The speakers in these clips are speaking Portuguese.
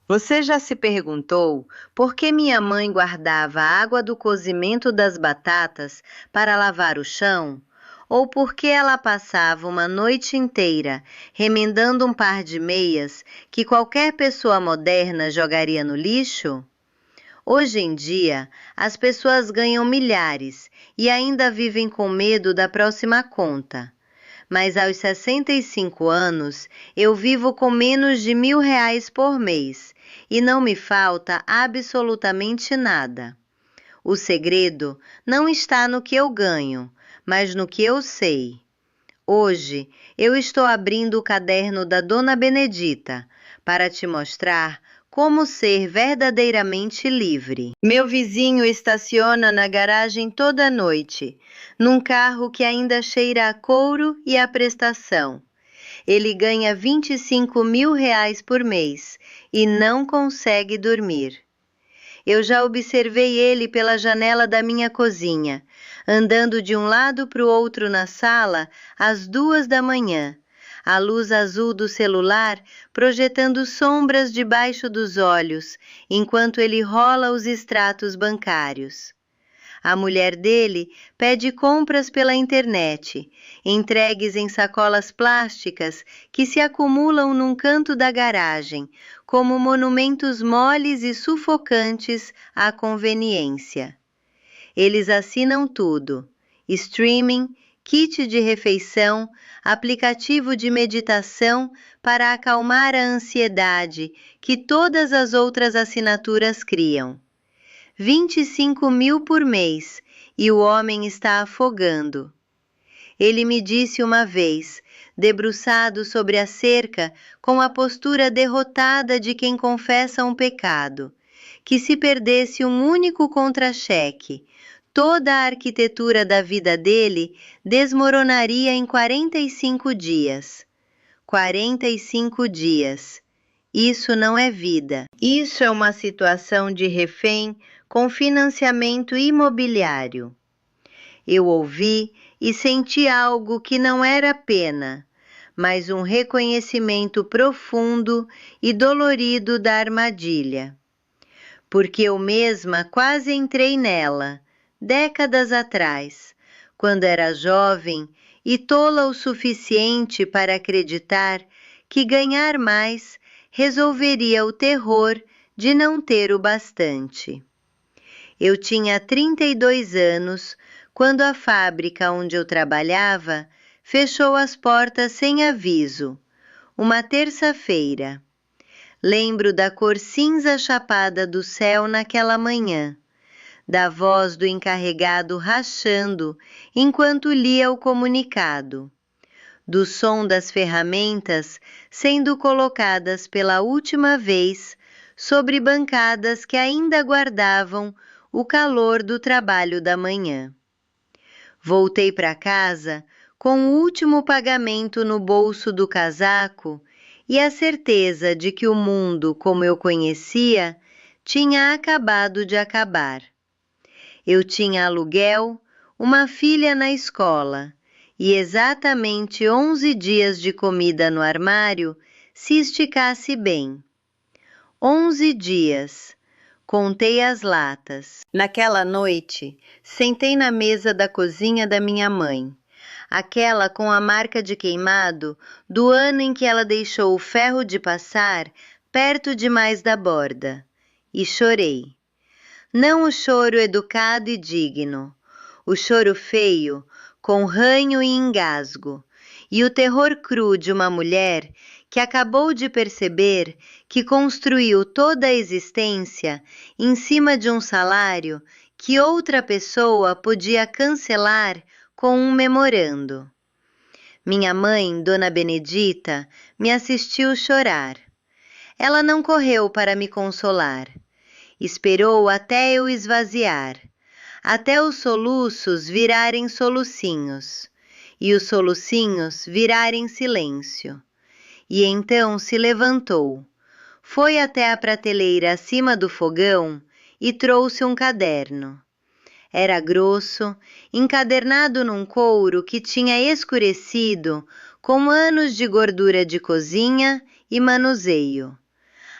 Você já se perguntou por que minha mãe guardava a água do cozimento das batatas para lavar o chão? Ou por que ela passava uma noite inteira remendando um par de meias que qualquer pessoa moderna jogaria no lixo? Hoje em dia, as pessoas ganham milhares e ainda vivem com medo da próxima conta. Mas aos 65 anos, eu vivo com menos de R$ 1.000 por mês e não me falta absolutamente nada. O segredo não está no que eu ganho, mas no que eu sei. Hoje, eu estou abrindo o caderno da Dona Benedita para te mostrar como ser verdadeiramente livre. Meu vizinho estaciona na garagem toda noite, num carro que ainda cheira a couro e a prestação. Ele ganha R$ 25.000 por mês e não consegue dormir. Eu já observei ele pela janela da minha cozinha, andando de um lado para o outro na sala às 2 da manhã, a luz azul do celular projetando sombras debaixo dos olhos, enquanto ele rola os extratos bancários. A mulher dele pede compras pela internet, entregues em sacolas plásticas que se acumulam num canto da garagem, como monumentos moles e sufocantes à conveniência. Eles assinam tudo: streaming, kit de refeição, aplicativo de meditação para acalmar a ansiedade que todas as outras assinaturas criam. 25.000 por mês, e o homem está afogando. Ele me disse uma vez, debruçado sobre a cerca com a postura derrotada de quem confessa um pecado, que se perdesse um único contra-cheque, toda a arquitetura da vida dele desmoronaria em 45 dias. 45 dias. Isso não é vida. Isso é uma situação de refém com financiamento imobiliário. Eu ouvi e senti algo que não era pena, mas um reconhecimento profundo e dolorido da armadilha. Porque eu mesma quase entrei nela, décadas atrás, quando era jovem e tola o suficiente para acreditar que ganhar mais resolveria o terror de não ter o bastante. Eu tinha 32 anos quando a fábrica onde eu trabalhava fechou as portas sem aviso, uma terça-feira. Lembro da cor cinza chapada do céu naquela manhã, da voz do encarregado rachando enquanto lia o comunicado, do som das ferramentas sendo colocadas pela última vez sobre bancadas que ainda guardavam o calor do trabalho da manhã. Voltei para casa com o último pagamento no bolso do casaco e a certeza de que o mundo, como eu conhecia, tinha acabado de acabar. Eu tinha aluguel, uma filha na escola e exatamente 11 dias de comida no armário se esticasse bem. 11 dias. Contei as latas. Naquela noite, sentei na mesa da cozinha da minha mãe, aquela com a marca de queimado do ano em que ela deixou o ferro de passar perto demais da borda, e chorei. Não o choro educado e digno, o choro feio, com ranho e engasgo, e o terror cru de uma mulher que acabou de perceber que construiu toda a existência em cima de um salário que outra pessoa podia cancelar com um memorando. Minha mãe, Dona Benedita, me assistiu chorar. Ela não correu para me consolar. Esperou até eu esvaziar, até os soluços virarem solucinhos, e os solucinhos virarem silêncio. E então se levantou, foi até a prateleira acima do fogão e trouxe um caderno. Era grosso, encadernado num couro que tinha escurecido com anos de gordura de cozinha e manuseio.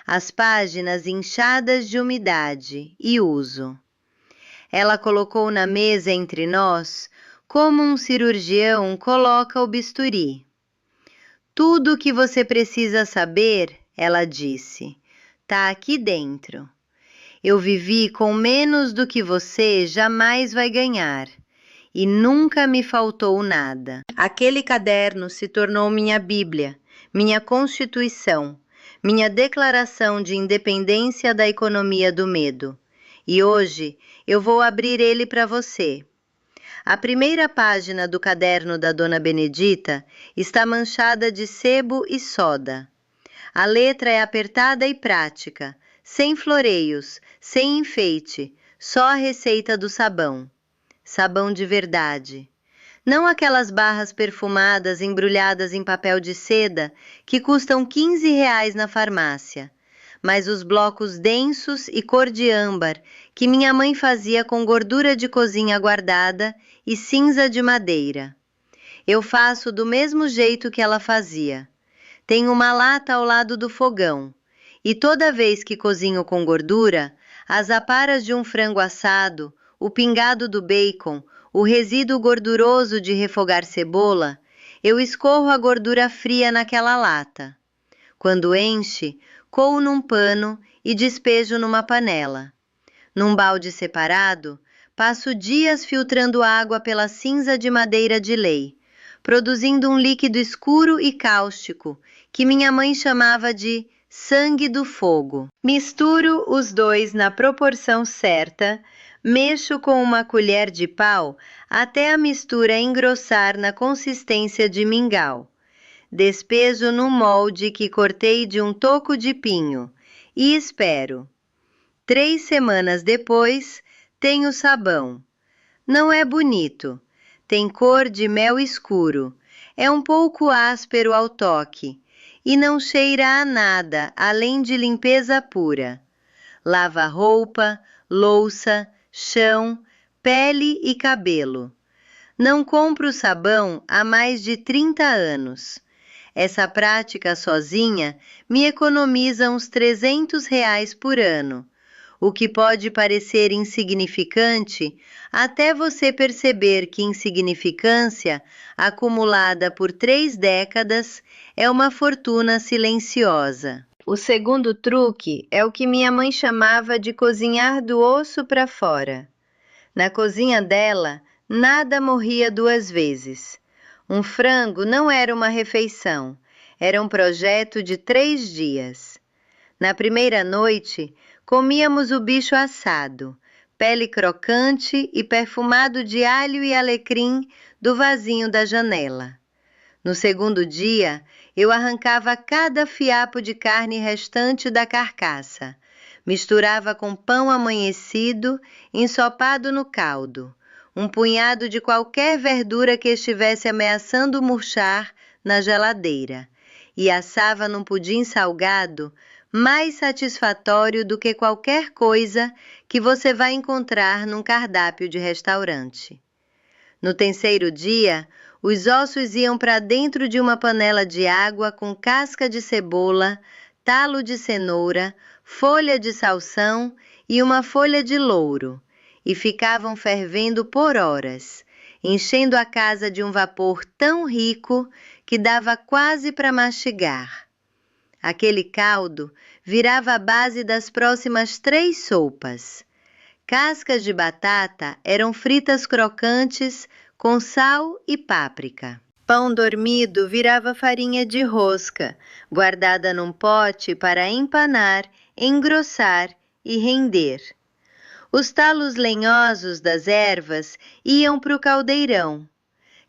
as páginas inchadas de umidade e uso. Ela colocou na mesa entre nós como um cirurgião coloca o bisturi. Tudo o que você precisa saber, ela disse, tá aqui dentro. Eu vivi com menos do que você jamais vai ganhar e nunca me faltou nada. Aquele caderno se tornou minha Bíblia, minha Constituição, minha declaração de independência da economia do medo. E hoje eu vou abrir ele para você. A primeira página do caderno da Dona Benedita está manchada de sebo e soda. A letra é apertada e prática, sem floreios, sem enfeite, só a receita do sabão. Sabão de verdade. Não aquelas barras perfumadas embrulhadas em papel de seda que custam R$ 15 na farmácia, mas os blocos densos e cor de âmbar que minha mãe fazia com gordura de cozinha guardada e cinza de madeira. Eu faço do mesmo jeito que ela fazia. Tenho uma lata ao lado do fogão e toda vez que cozinho com gordura, as aparas de um frango assado, o pingado do bacon, o resíduo gorduroso de refogar cebola, eu escorro a gordura fria naquela lata. Quando enche, coo num pano e despejo numa panela. Num balde separado, passo dias filtrando água pela cinza de madeira de lei, produzindo um líquido escuro e cáustico, que minha mãe chamava de sangue do fogo. Misturo os dois na proporção certa, mexo com uma colher de pau até a mistura engrossar na consistência de mingau. Despejo no molde que cortei de um toco de pinho e espero. 3 semanas depois, tenho sabão. Não é bonito, tem cor de mel escuro, é um pouco áspero ao toque e não cheira a nada além de limpeza pura. Lava roupa, louça, chão, pele e cabelo. Não compro sabão há mais de 30 anos. Essa prática sozinha me economiza uns R$ 300 por ano, o que pode parecer insignificante até você perceber que insignificância, acumulada por 3 décadas, é uma fortuna silenciosa. O segundo truque é o que minha mãe chamava de cozinhar do osso para fora. Na cozinha dela, nada morria 2 vezes. Um frango não era uma refeição, era um projeto de 3 dias. Na primeira noite, comíamos o bicho assado, pele crocante e perfumado de alho e alecrim do vasinho da janela. No segundo dia, eu arrancava cada fiapo de carne restante da carcaça, misturava com pão amanhecido, ensopado no caldo, um punhado de qualquer verdura que estivesse ameaçando murchar na geladeira, e assava num pudim salgado mais satisfatório do que qualquer coisa que você vai encontrar num cardápio de restaurante. No terceiro dia, os ossos iam para dentro de uma panela de água com casca de cebola, talo de cenoura, folha de salsão e uma folha de louro, e ficavam fervendo por horas, enchendo a casa de um vapor tão rico que dava quase para mastigar. Aquele caldo virava a base das próximas 3 sopas. Cascas de batata eram fritas crocantes com sal e páprica. Pão dormido virava farinha de rosca, guardada num pote para empanar, engrossar e render. Os talos lenhosos das ervas iam para o caldeirão.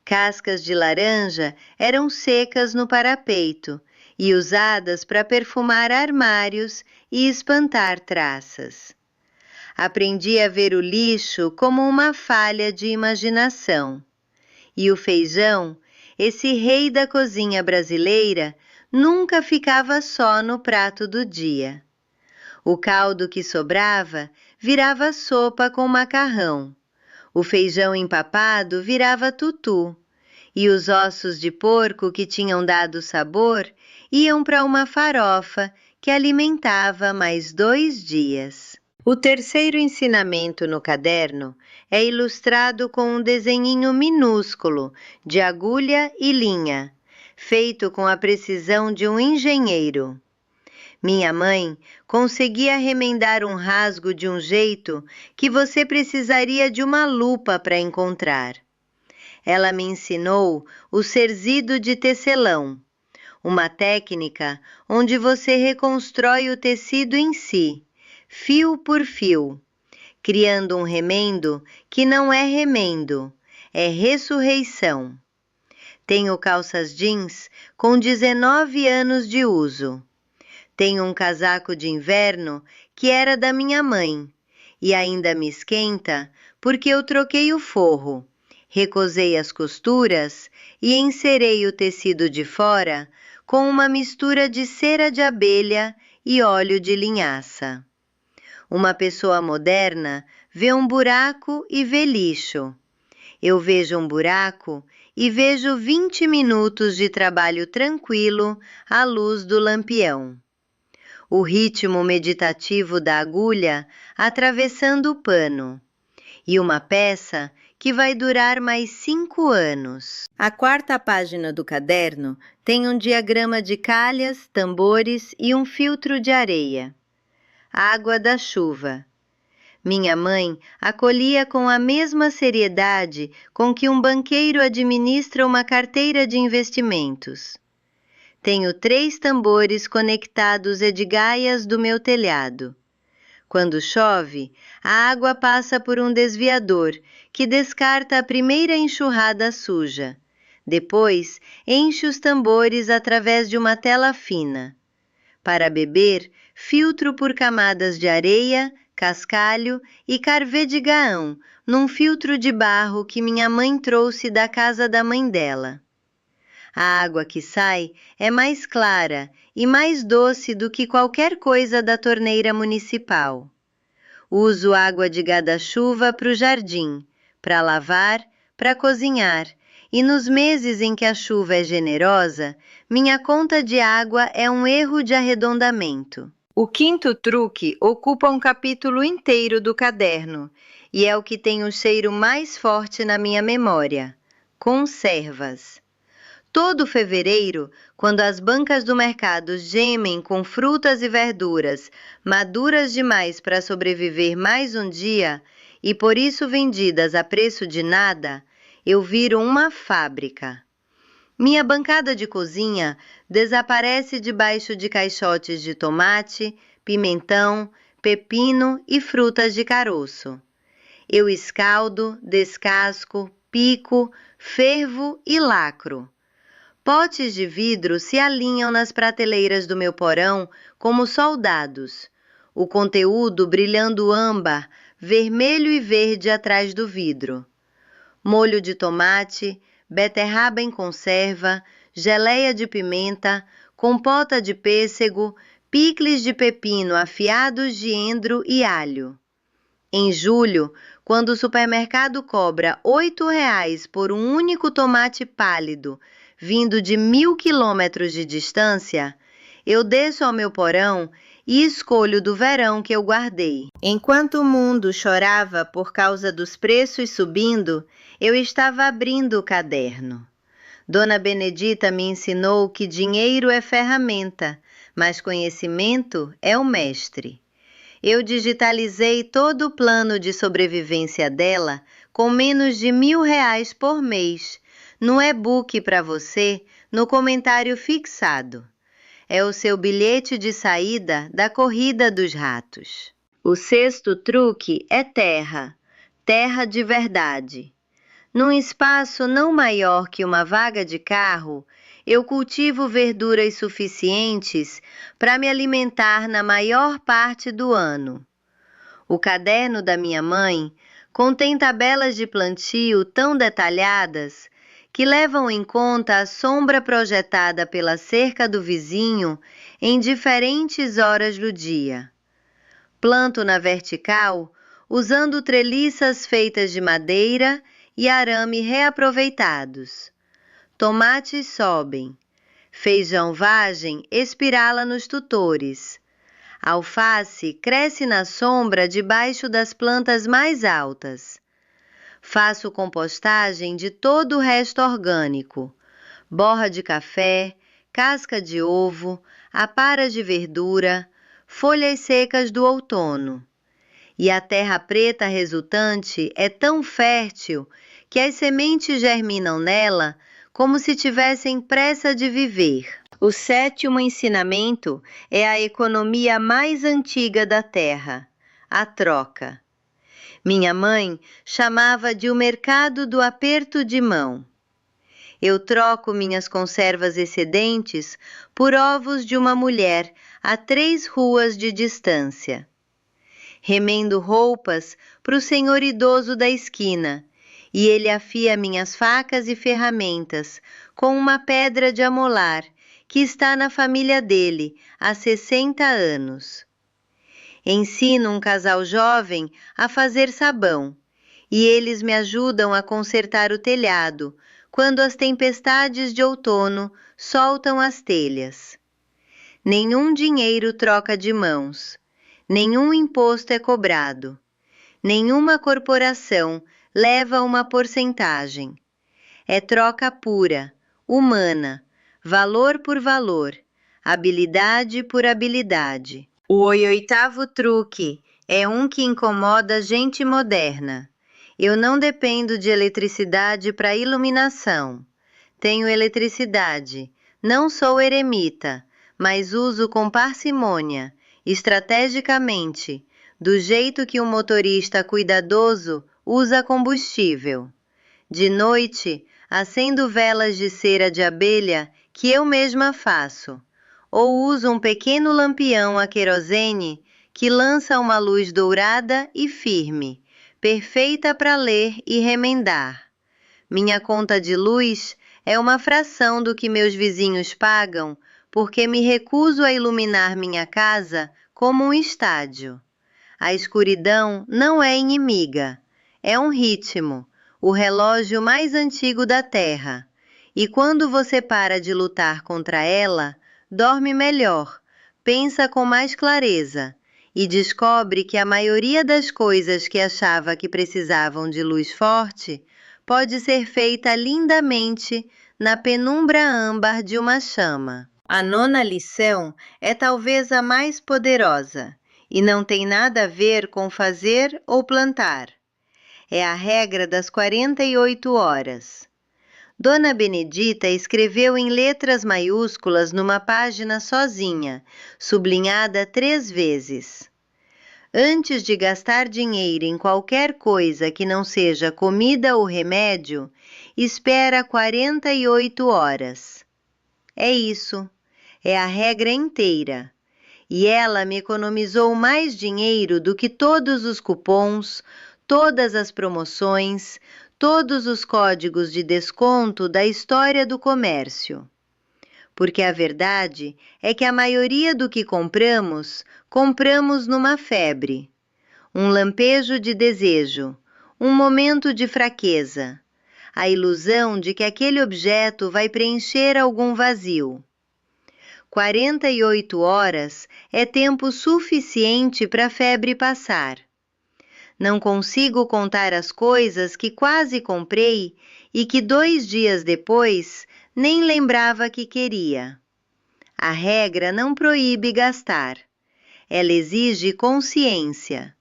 Cascas de laranja eram secas no parapeito e usadas para perfumar armários e espantar traças. Aprendi a ver o lixo como uma falha de imaginação. E o feijão, esse rei da cozinha brasileira, nunca ficava só no prato do dia. O caldo que sobrava virava sopa com macarrão. O feijão empapado virava tutu. E os ossos de porco que tinham dado sabor iam para uma farofa que alimentava mais 2 dias. O terceiro ensinamento no caderno é ilustrado com um desenhinho minúsculo de agulha e linha, feito com a precisão de um engenheiro. Minha mãe conseguia remendar um rasgo de um jeito que você precisaria de uma lupa para encontrar. Ela me ensinou o cerzido de tecelão, uma técnica onde você reconstrói o tecido em si, fio por fio, criando um remendo que não é remendo, é ressurreição. Tenho calças jeans com 19 anos de uso. Tenho um casaco de inverno que era da minha mãe e ainda me esquenta porque eu troquei o forro, recosei as costuras e encerei o tecido de fora com uma mistura de cera de abelha e óleo de linhaça. Uma pessoa moderna vê um buraco e vê lixo. Eu vejo um buraco e vejo 20 minutos de trabalho tranquilo à luz do lampião. O ritmo meditativo da agulha atravessando o pano. E uma peça que vai durar mais 5 anos. A quarta página do caderno tem um diagrama de calhas, tambores e um filtro de areia. Água da chuva. Minha mãe acolhia com a mesma seriedade com que um banqueiro administra uma carteira de investimentos. Tenho 3 tambores conectados edgaias do meu telhado. Quando chove, a água passa por um desviador que descarta a primeira enxurrada suja. Depois, enche os tambores através de uma tela fina. Para beber, filtro por camadas de areia, cascalho e carvê de gaão, num filtro de barro que minha mãe trouxe da casa da mãe dela. A água que sai é mais clara e mais doce do que qualquer coisa da torneira municipal. Uso água de guarda-chuva para o jardim, para lavar, para cozinhar, e nos meses em que a chuva é generosa, minha conta de água é um erro de arredondamento. O quinto truque ocupa um capítulo inteiro do caderno e é o que tem o cheiro mais forte na minha memória: conservas. Todo fevereiro, quando as bancas do mercado gemem com frutas e verduras maduras demais para sobreviver mais um dia e por isso vendidas a preço de nada, eu viro uma fábrica. Minha bancada de cozinha desaparece debaixo de caixotes de tomate, pimentão, pepino e frutas de caroço. Eu escaldo, descasco, pico, fervo e lacro. Potes de vidro se alinham nas prateleiras do meu porão como soldados, o conteúdo brilhando âmbar, vermelho e verde atrás do vidro. Molho de tomate, beterraba em conserva, geleia de pimenta, compota de pêssego, picles de pepino afiados de endro e alho. Em julho, quando o supermercado cobra R$ 8,00 por um único tomate pálido, vindo de 1.000 quilômetros de distância, eu desço ao meu porão e escolho do verão que eu guardei. Enquanto o mundo chorava por causa dos preços subindo, eu estava abrindo o caderno. Dona Benedita me ensinou que dinheiro é ferramenta, mas conhecimento é o mestre. Eu digitalizei todo o plano de sobrevivência dela com menos de R$ 1.000 por mês, no e-book para você, no comentário fixado. É o seu bilhete de saída da corrida dos ratos. O sexto truque é terra, terra de verdade. Num espaço não maior que uma vaga de carro, eu cultivo verduras suficientes para me alimentar na maior parte do ano. O caderno da minha mãe contém tabelas de plantio tão detalhadas que levam em conta a sombra projetada pela cerca do vizinho em diferentes horas do dia. Planto na vertical usando treliças feitas de madeira e arame reaproveitados. Tomates sobem, Feijão vagem espirala nos tutores. Alface cresce na sombra debaixo das plantas mais altas. Faço compostagem de todo o resto orgânico. Borra de café, casca de ovo, aparas de verdura, folhas secas do outono. E a terra preta resultante é tão fértil que as sementes germinam nela como se tivessem pressa de viver. O 7º ensinamento é a economia mais antiga da terra, a troca. Minha mãe chamava de o mercado do aperto de mão. Eu troco minhas conservas excedentes por ovos de uma mulher a 3 ruas de distância. Remendo roupas para o senhor idoso da esquina, e ele afia minhas facas e ferramentas com uma pedra de amolar que está na família dele há 60 anos. Ensino um casal jovem a fazer sabão, e eles me ajudam a consertar o telhado quando as tempestades de outono soltam as telhas. Nenhum dinheiro troca de mãos, nenhum imposto é cobrado, nenhuma corporação leva uma porcentagem. É troca pura, humana, valor por valor, habilidade por habilidade. O 8º truque é um que incomoda gente moderna. Eu não dependo de eletricidade para iluminação. Tenho eletricidade. Não sou eremita, mas uso com parcimônia, estrategicamente, do jeito que um motorista cuidadoso usa combustível. De noite, acendo velas de cera de abelha que eu mesma faço, ou uso um pequeno lampião a querosene que lança uma luz dourada e firme, perfeita para ler e remendar. Minha conta de luz é uma fração do que meus vizinhos pagam, porque me recuso a iluminar minha casa como um estádio. A escuridão não é inimiga, é um ritmo, o relógio mais antigo da Terra. E quando você para de lutar contra ela, dorme melhor, pensa com mais clareza e descobre que a maioria das coisas que achava que precisavam de luz forte pode ser feita lindamente na penumbra âmbar de uma chama. A 9ª lição é talvez a mais poderosa e não tem nada a ver com fazer ou plantar. É a regra das 48 horas. Dona Benedita escreveu em letras maiúsculas numa página sozinha, sublinhada 3 vezes. Antes de gastar dinheiro em qualquer coisa que não seja comida ou remédio, espera 48 horas. É isso, é a regra inteira. E ela me economizou mais dinheiro do que todos os cupons, todas as promoções, todos os códigos de desconto da história do comércio. Porque a verdade é que a maioria do que compramos numa febre. Um lampejo de desejo, um momento de fraqueza, a ilusão de que aquele objeto vai preencher algum vazio. 48 horas é tempo suficiente para a febre passar. Não consigo contar as coisas que quase comprei e que 2 dias depois nem lembrava que queria. A regra não proíbe gastar. Ela exige consciência.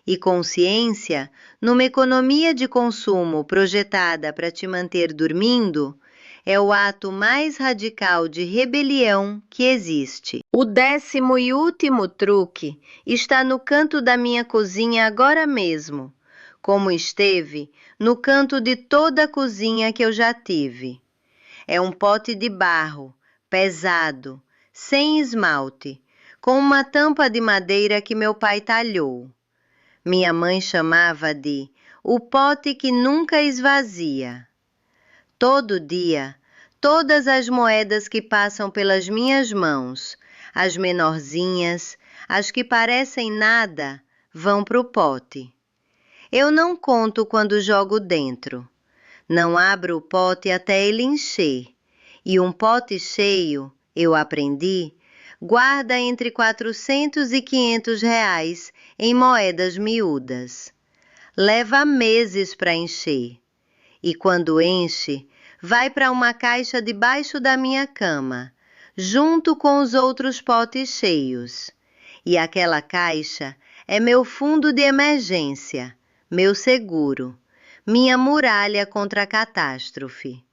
E consciência, numa economia de consumo projetada para te manter dormindo, é o ato mais radical de rebelião que existe. O 10º e último truque está no canto da minha cozinha agora mesmo, como esteve no canto de toda a cozinha que eu já tive. É um pote de barro, pesado, sem esmalte, com uma tampa de madeira que meu pai talhou. Minha mãe chamava de o pote que nunca esvazia. Todo dia, todas as moedas que passam pelas minhas mãos, as menorzinhas, as que parecem nada, vão para o pote. Eu não conto quando jogo dentro. Não abro o pote até ele encher. E um pote cheio Eu aprendi, guarda entre 400 e 500 reais em moedas miúdas. Leva meses para encher. E quando enche, vai para uma caixa debaixo da minha cama, junto com os outros potes cheios. E aquela caixa é meu fundo de emergência, meu seguro, minha muralha contra a catástrofe.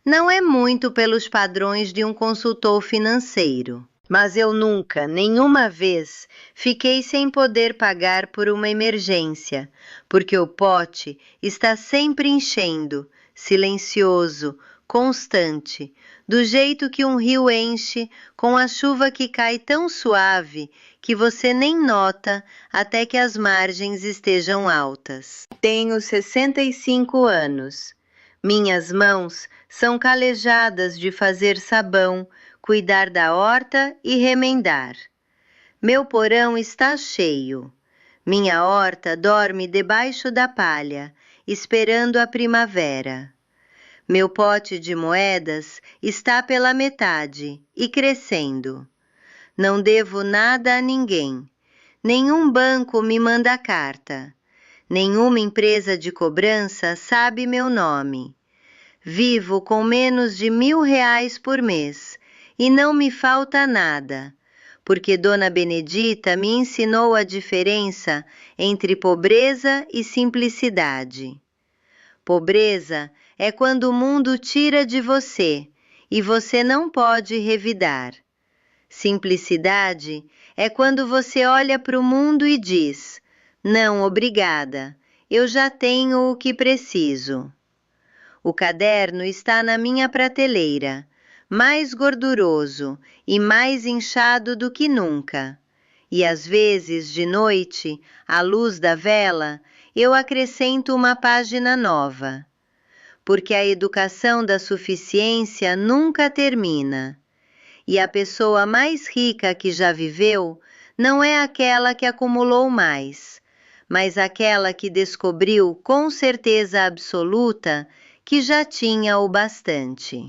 Não é muito pelos padrões de um consultor financeiro, mas eu nunca, nenhuma vez, fiquei sem poder pagar por uma emergência, porque o pote está sempre enchendo, silencioso, constante, do jeito que um rio enche com a chuva que cai tão suave que você nem nota até que as margens estejam altas. Tenho 65 anos. Minhas mãos são calejadas de fazer sabão, cuidar da horta e remendar. Meu porão está cheio. Minha horta dorme debaixo da palha, esperando a primavera. Meu pote de moedas está pela metade e crescendo. Não devo nada a ninguém. Nenhum banco me manda carta. Nenhuma empresa de cobrança sabe meu nome. Vivo com menos de R$ 1.000 por mês e não me falta nada, porque Dona Benedita me ensinou a diferença entre pobreza e simplicidade. Pobreza é quando o mundo tira de você e você não pode revidar. Simplicidade é quando você olha para o mundo e diz: não, obrigada, eu já tenho o que preciso. O caderno está na minha prateleira, mais gorduroso e mais inchado do que nunca. E às vezes, de noite, à luz da vela, eu acrescento uma página nova. Porque a educação da suficiência nunca termina. E a pessoa mais rica que já viveu não é aquela que acumulou mais, mas aquela que descobriu com certeza absoluta que já tinha o bastante.